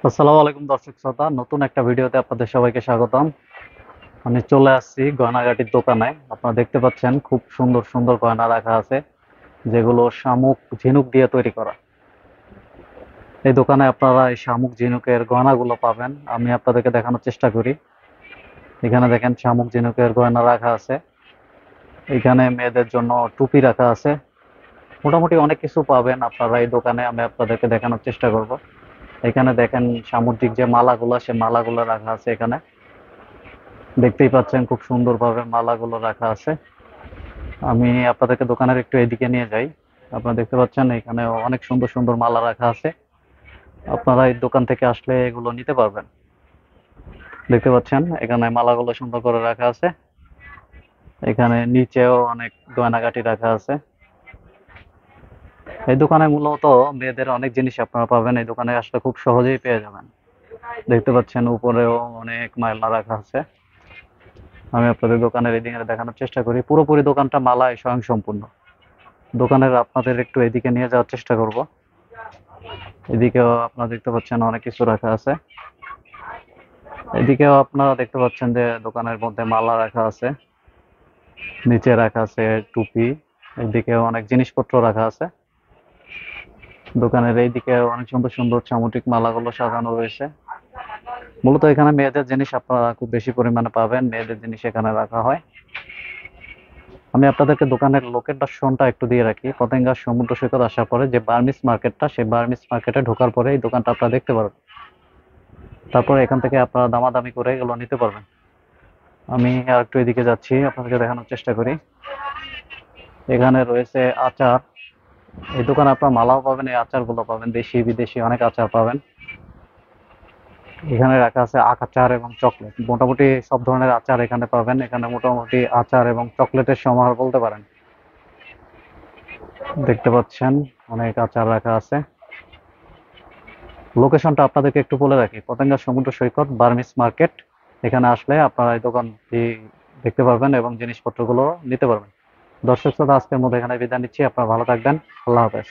আসসালামু আলাইকুম দর্শক শ্রোতা, নতুন একটা ভিডিওতে আপনাদের সবাইকে স্বাগতম। আমি চলে আসছি গয়নাগাটির দোকানে। আপনারা দেখতে পাচ্ছেন খুব সুন্দর সুন্দর গয়না রাখা আছে, যেগুলো শামুক ঝিনুক দিয়ে তৈরি করা। এই দোকানে আপনারা এই শামুক ঝিনুকের গয়নাগুলো পাবেন। আমি আপনাদেরকে দেখানোর চেষ্টা করি। এখানে দেখেন শামুক ঝিনুকের গয়না রাখা আছে। এখানে মেয়েদের জন্য টুপি রাখা আছে। মোটামুটি অনেক কিছু পাবেন আপনারা এই দোকানে, আমি আপনাদেরকে দেখানোর চেষ্টা করব। এখানে দেখেন সামুদ্রিক যে মালাগুলো, সে মালাগুলো রাখা আছে এখানে। দেখতেই পাচ্ছেন খুব সুন্দরভাবে মালাগুলো রাখা আছে। আমি আপনাদেরকে দোকানের একটু এদিকে নিয়ে যাই। আপনারা দেখতে পাচ্ছেন এখানে অনেক সুন্দর সুন্দর মালা রাখা আছে। আপনারা এই দোকান থেকে আসলে এগুলো নিতে পারবেন। দেখতে পাচ্ছেন এখানে মালাগুলো সুন্দর করে রাখা আছে। এখানে নিচেও অনেক গয়নাগাটি রাখা আছে। এই দোকানে মূলত মেয়েদের অনেক জিনিস আপনারা পাবেন, এই দোকানে আসলে খুব সহজেই পেয়ে যাবেন। দেখতে পাচ্ছেন উপরেও অনেক মালা রাখা আছে। আমি আপনাদের দোকানের এদিকে দেখানোর চেষ্টা করি। পুরোপুরি দোকানটা মালায় স্বয়ংসম্পূর্ণ। দোকানের আপনাদের একটু এদিকে নিয়ে যাওয়ার চেষ্টা করব। এদিকেও আপনারা দেখতে পাচ্ছেন অনেক কিছু রাখা আছে। এদিকেও আপনারা দেখতে পাচ্ছেন যে দোকানের মধ্যে মালা রাখা আছে, নিচে রাখা আছে টুপি। এদিকেও অনেক জিনিসপত্র রাখা আছে। দোকানের এইদিকে অনেক সুন্দর সুন্দর সামুদ্রিক মালাগুলো সাজানো রয়েছে। মূলত এখানে মেয়েদের জিনিস আপনারা খুব বেশি পরিমাণে পাবেন, মেয়েদের জিনিস এখানে রাখা হয়। আমি আপনাদেরকে দোকানের লোকেশনটা একটু দিয়ে রাখি। পতেঙ্গা সমুদ্র সৈকত আসার পরে যে বার্মিস মার্কেটটা, সেই বার্মিস মার্কেটে ঢোকার পরে এই দোকানটা আপনারা দেখতে পারবেন। তারপরে এখান থেকে আপনারা দামাদামি করে এগুলো নিতে পারবেন। আমি আর একটু এদিকে যাচ্ছি, আপনাদেরকে দেখানোর চেষ্টা করি। এখানে রয়েছে আচার। এই দোকানে আপনারা মালাও পাবেন, এই আচারগুলো পাবেন, দেশি বিদেশি অনেক আচার পাবেন। এখানে রাখা আছে আচার এবং চকলেট। মোটামুটি সব ধরনের আচার এখানে পাবেন। এখানে মোটামুটি আচার এবং চকলেটের সমাহার বলতে পারেন। দেখতে পাচ্ছেন অনেক আচার রাখা আছে। লোকেশনটা আপনাদেরকে একটু বলে রাখি, পতেঙ্গা সমুদ্র সৈকত বার্মিস মার্কেট। এখানে আসলে আপনারা এই দোকানটি দেখতে পারবেন এবং জিনিসপত্রগুলো নিতে পারবেন। দর্শক শ্রোতা, আজকের মধ্যে এখানে বিদায় নিচ্ছি। আপনারা ভালো থাকবেন। আল্লাহ হাফেজ।